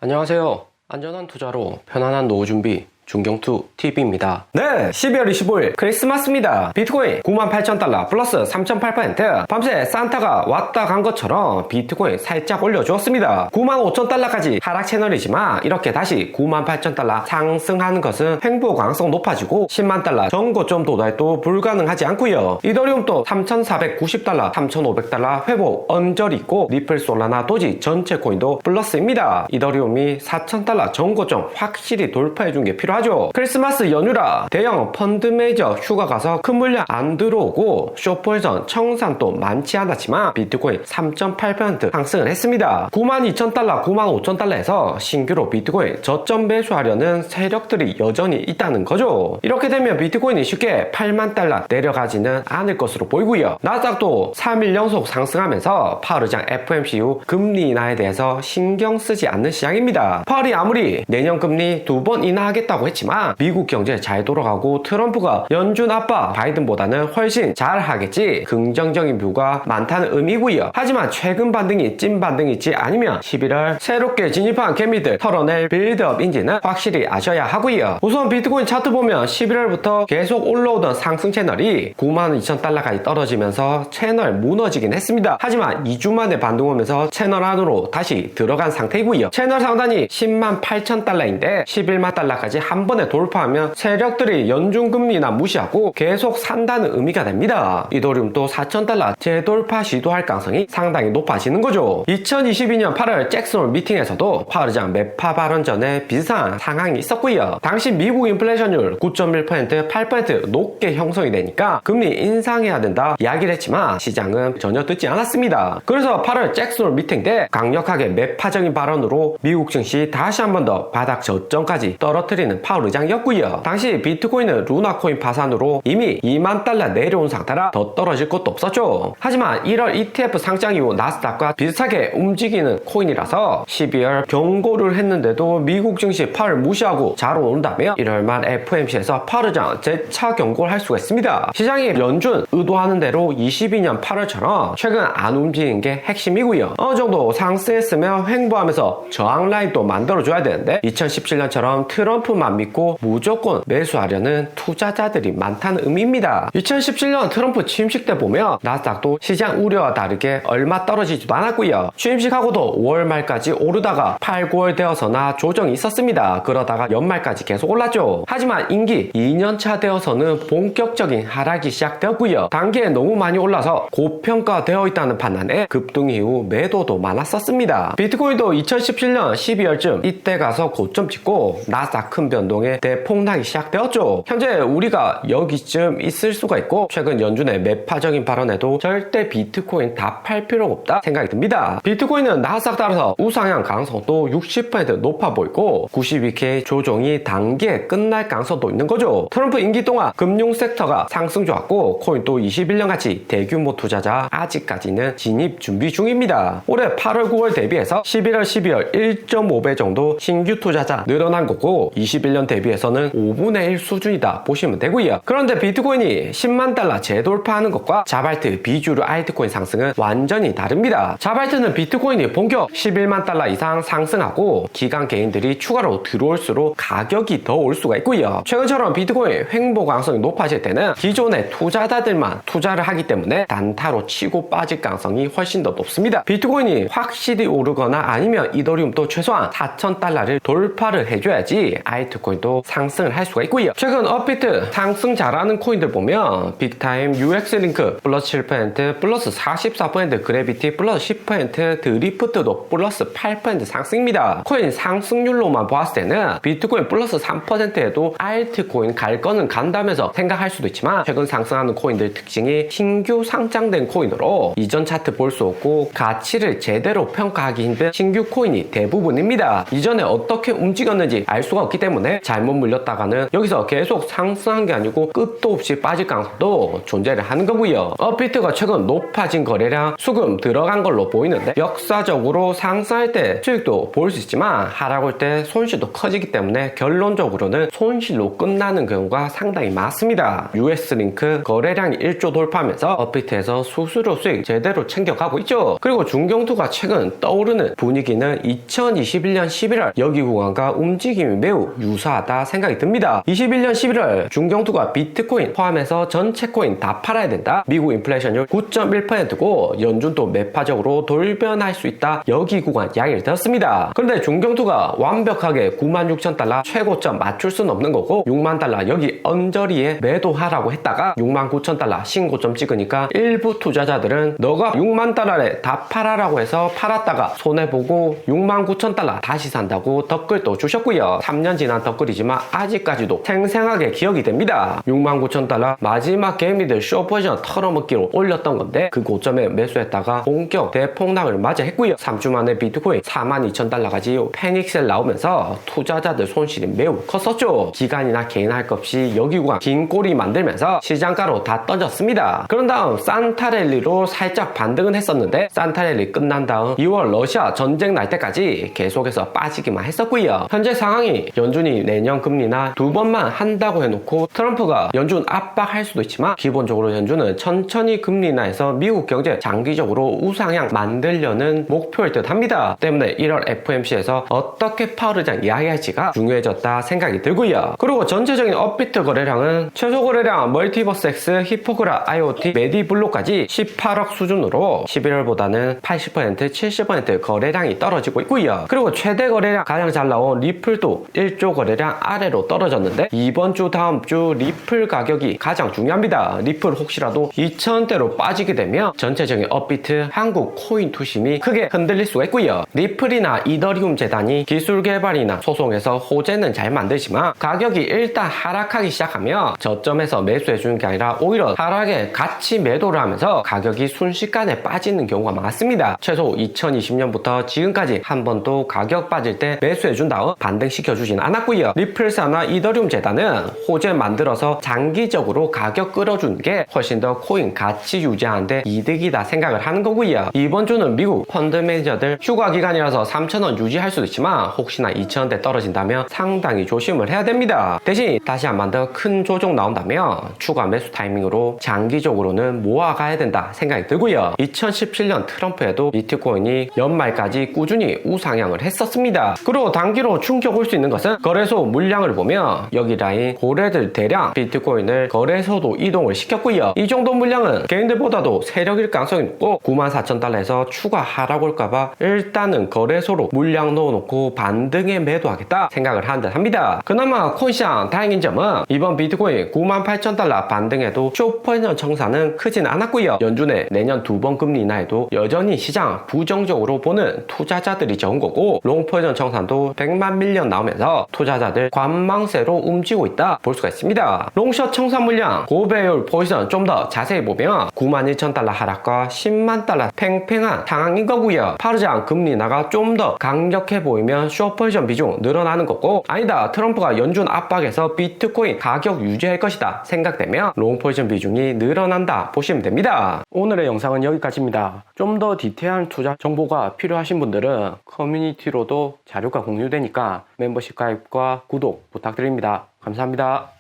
안녕하세요. 안전한 투자로 편안한 노후 준비 중경투 TV입니다. 네, 12월 25일 크리스마스입니다. 비트코인 98,000달러 플러스 3.8%. 밤새 산타가 왔다 간 것처럼 비트코인 살짝 올려주었습니다. 95,000달러까지 하락 채널이지만 이렇게 다시 98,000달러 상승하는 것은 횡보 가능성 높아지고 10만 달러 전고점 도달도 불가능하지 않고요. 이더리움도 3,490달러, 3,500달러 회복 언저리 있고 리플, 솔라나, 도지 전체 코인도 플러스입니다. 이더리움이 4,000달러 전고점 확실히 돌파해준 게 필요하죠. 크리스마스 연휴라 대형 펀드 매니저 휴가 가서 큰 물량 안 들어오고 쇼포에선 청산도 많지 않았지만 비트코인 3.8% 상승을 했습니다. 92,000달러, 95,000달러에서 신규로 비트코인 저점 매수하려는 세력들이 여전히 있다는 거죠. 이렇게 되면 비트코인이 쉽게 8만 달러 내려가지는 않을 것으로 보이고요. 나스닥도 3일 연속 상승하면서 파월 의장 FOMC 후 금리 인하에 대해서 신경 쓰지 않는 시장입니다. 파월이 아무리 내년 금리 2번 인하하겠다고 했지만 미국 경제 잘 돌아가고 트럼프가 연준 아빠 바이든보다는 훨씬 잘 하겠지 긍정적인 뷰가 많다는 의미고요. 하지만 최근 반등이 찐 반등일지 아니면 11월 새롭게 진입한 개미들 털어낼 빌드업인지는 확실히 아셔야 하고요. 우선 비트코인 차트 보면 11월부터 계속 올라오던 상승 채널이 92,000달러까지 떨어지면서 채널 무너지긴 했습니다. 하지만 2주 만에 반등 오면서 채널 안으로 다시 들어간 상태이고요. 채널 상단이 108,000달러인데 11만 달러까지 한 번에 돌파하면 세력들이 연준금리나 무시하고 계속 산다는 의미가 됩니다. 이더리움도 4,000달러 재돌파 시도할 가능성이 상당히 높아지는 거죠. 2022년 8월 잭슨홀 미팅에서도 파월 의장 매파 발언 전에 비슷한 상황이 있었고요. 당시 미국 인플레이션율 9.1%, 8% 높게 형성이 되니까 금리 인상해야 된다 이야기를 했지만 시장은 전혀 듣지 않았습니다. 그래서 8월 잭슨홀 미팅 때 강력하게 매파적인 발언으로 미국 증시 다시 한 번 더 바닥 저점까지 떨어뜨리는 파월 의장이었고요. 당시 비트코인은 루나코인 파산으로 이미 2만 달러 내려온 상태라 더 떨어질 것도 없었죠. 하지만 1월 ETF 상장 이후 나스닥과 비슷하게 움직이는 코인이라서 12월 경고를 했는데도 미국 증시 파월 무시하고 잘 오른다며 1월 말 FOMC에서 파월 의장 재차 경고를 할 수가 있습니다. 시장이 연준 의도하는 대로 22년 8월처럼 최근 안 움직이는 게 핵심이고요. 어느 정도 상승했으면 횡보하면서 저항 라인도 만들어줘야 되는데 2017년처럼 트럼프만 믿고 무조건 매수하려는 투자자들이 많다는 의미입니다. 2017년 트럼프 취임식 때 보면 나스닥도 시장 우려와 다르게 얼마 떨어지지도 않았고요. 취임식하고도 5월 말까지 오르다가 8, 9월 되어서나 조정이 있었습니다. 그러다가 연말까지 계속 올랐죠. 하지만 임기 2년차 되어서는 본격적인 하락이 시작되었고요. 단기에 너무 많이 올라서 고평가되어 있다는 판단에 급등 이후 매도도 많았었습니다. 비트코인도 2017년 12월쯤 이때 가서 고점 찍고 나스닥 큰 변동에 대폭락이 시작되었죠. 현재 우리가 여기쯤 있을 수가 있고 최근 연준의 매파적인 발언에도 절대 비트코인 다 팔 필요가 없다 생각이 듭니다. 비트코인은 나스닥 따라서 우상향 가능성도 60% 높아 보이고 92K 조정이 단기에 끝날 가능성도 있는 거죠. 트럼프 임기 동안 금융 섹터가 상승 좋았고 코인도 21년같이 대규모 투자자 아직까지는 진입 준비 중입니다. 올해 8월 9월 대비해서 11월 12월 1.5배 정도 신규 투자자 늘어난 거고 21년 대비해서는 5분의 1 수준이다 보시면 되고요. 그런데 비트코인이 10만 달러 재돌파하는 것과 자발트 비주류 알트코인 상승은 완전히 다릅니다. 자발트는 비트코인이 본격 11만 달러 이상 상승하고 기관 개인들이 추가로 들어올수록 가격이 더 올 수가 있고요. 최근처럼 비트코인 횡보 가능성이 높아질 때는 기존의 투자자들만 투자를 하기 때문에 단타로 치고 빠질 가능성이 훨씬 더 높습니다. 비트코인이 확실히 오르거나 아니면 이더리움도 최소한 4,000달러를 돌파를 해줘야지 알트코인도 상승을 할 수가 있고요. 최근 업비트 상승 잘하는 코인들 보면 빅타임, UX링크 플러스 7%, 플러스 44%, 그래비티 플러스 10%, 드리프트도 플러스 8% 상승입니다. 코인 상승률로만 보았을 때는 비트코인 플러스 3%에도 알트코인 갈 거는 간다면서 생각할 수도 있지만 최근 상승하는 코인들 특징이 신규 상장된 코인으로 이전 차트 볼 수 없고 가치를 제대로 평가하기 힘든 신규 코인이 대부분입니다. 이전에 어떻게 움직였는지 알 수가 없기 때문에 때문에 잘못 물렸다가는 여기서 계속 상승한 게 아니고 끝도 없이 빠질 가능성도 존재를 하는 거고요. 업비트가 최근 높아진 거래량 수금 들어간 걸로 보이는데 역사적으로 상승할 때 수익도 볼 수 있지만 하락할 때 손실도 커지기 때문에 결론적으로는 손실로 끝나는 경우가 상당히 많습니다. US링크 거래량이 1조 돌파하면서 업비트에서 수수료 수익 제대로 챙겨가고 있죠. 그리고 중경투가 최근 떠오르는 분위기는 2021년 11월 여기 구간과 움직임이 매우 유사하다 생각이 듭니다. 21년 11월 중경투가 비트코인 포함해서 전체 코인 다 팔아야 된다. 미국 인플레이션율 9.1%고 연준도 매파적으로 돌변할 수 있다. 여기 구간 이야기를 들었습니다. 그런데 중경투가 완벽하게 96,000달러 최고점 맞출 수는 없는 거고 6만 달러 여기 언저리에 매도하라고 했다가 69,000달러 신고점 찍으니까 일부 투자자들은 너가 6만 달러에 다 팔아라고 해서 팔았다가 손해보고 69,000달러 다시 산다고 댓글도 주셨고요. 3년 지난 댓글이지만 아직까지도 생생하게 기억이 됩니다. 69,000달러 마지막 개미들 쇼포지션 털어먹기로 올렸던 건데 그 고점에 매수했다가 본격 대폭락을 맞아 했고요. 3주 만에 비트코인 42,000달러까지 패닉셀 나오면서 투자자들 손실이 매우 컸었죠. 기관이나 개인 할 것 없이 여기 구간 긴 꼬리 만들면서 시장가로 다 던졌습니다. 그런 다음 산타랠리로 살짝 반등은 했었는데 산타랠리 끝난 다음 2월 러시아 전쟁 날 때까지 계속해서 빠지기만 했었고요. 현재 상황이 연준이 내년 금리나 2번만 한다고 해놓고 트럼프가 연준 압박할 수도 있지만 기본적으로 연준은 천천히 금리 인하해서 미국 경제 장기적으로 우상향 만들려는 목표일 듯 합니다. 때문에 1월 FOMC에서 어떻게 파월 의장 이야기할지가 중요해졌다 생각이 들고요. 그리고 전체적인 업비트 거래량은 최소 거래량 멀티버스 X, 히포그라, IoT, 메디블록까지 18억 수준으로 11월보다는 80%, 70% 거래량이 떨어지고 있고요. 그리고 최대 거래량 가장 잘 나온 리플도 1조 거래량 아래로 떨어졌는데 이번 주 다음 주 리플 가격이 가장 중요합니다. 리플 혹시라도 2,000대로 빠지게 되면 전체적인 업비트 한국 코인 투심이 크게 흔들릴 수가 있고요. 리플이나 이더리움 재단이 기술 개발이나 소송에서 호재는 잘 만들지만 가격이 일단 하락하기 시작하면 저점에서 매수해주는 게 아니라 오히려 하락에 같이 매도를 하면서 가격이 순식간에 빠지는 경우가 많습니다. 최소 2020년부터 지금까지 한 번도 가격 빠질 때 매수해준 다음 반등시켜주진 않았고요. 리플사나 이더리움 재단은 호재 만들어서 장기적으로 가격 끌어주는 게 훨씬 더 코인 가치 유지하는데 이득이다 생각을 하는 거고요. 이번 주는 미국 펀드 매니저들 휴가 기간이라서 3,000원 유지할 수도 있지만 혹시나 2,000원대 떨어진다면 상당히 조심을 해야 됩니다. 대신 다시 한 번 더 큰 조정 나온다면 추가 매수 타이밍으로 장기적으로는 모아가야 된다 생각이 들고요. 2017년 트럼프에도 비트코인이 연말까지 꾸준히 우상향을 했었습니다. 그리고 단기로 충격 올 수 있는 것은 거래소 물량을 보면 여기 라인 고래들 대량 비트코인을 거래소도 이동을 시켰고요. 이 정도 물량은 개인들보다도 세력일 가능성이 높고 94,000달러에서 추가 하락 올까봐 일단은 거래소로 물량 넣어놓고 반등에 매도하겠다 생각을 한 듯 합니다. 그나마 코인시장 다행인 점은 이번 비트코인 98,000달러 반등에도 쇼퍼전 청사는 크진 않았고요. 연준의 내년 2번 금리 인하에도 여전히 시장 부정적으로 보는 투자자들이 적은 거고 롱포전 청산도 100만 밀리언 나오면서 투자자들 관망세로 움직이고 있다 볼 수가 있습니다. 롱숏 청산 물량 고배율 포지션 좀 더 자세히 보면 91,000달러 하락과 10만 달러 팽팽한 상황인 거고요. 파르장 금리 인하가 좀 더 강력해 보이면 숏포지션 비중 늘어나는 거고 아니다 트럼프가 연준 압박에서 비트코인 가격 유지할 것이다 생각되면 롱포지션 비중이 늘어난다 보시면 됩니다. 오늘의 영상은 여기까지입니다. 좀 더 디테일한 투자 정보가 필요하신 분들은 커뮤니티로도 자료가 공유되니까 멤버십 가입과 구독 부탁드립니다. 감사합니다.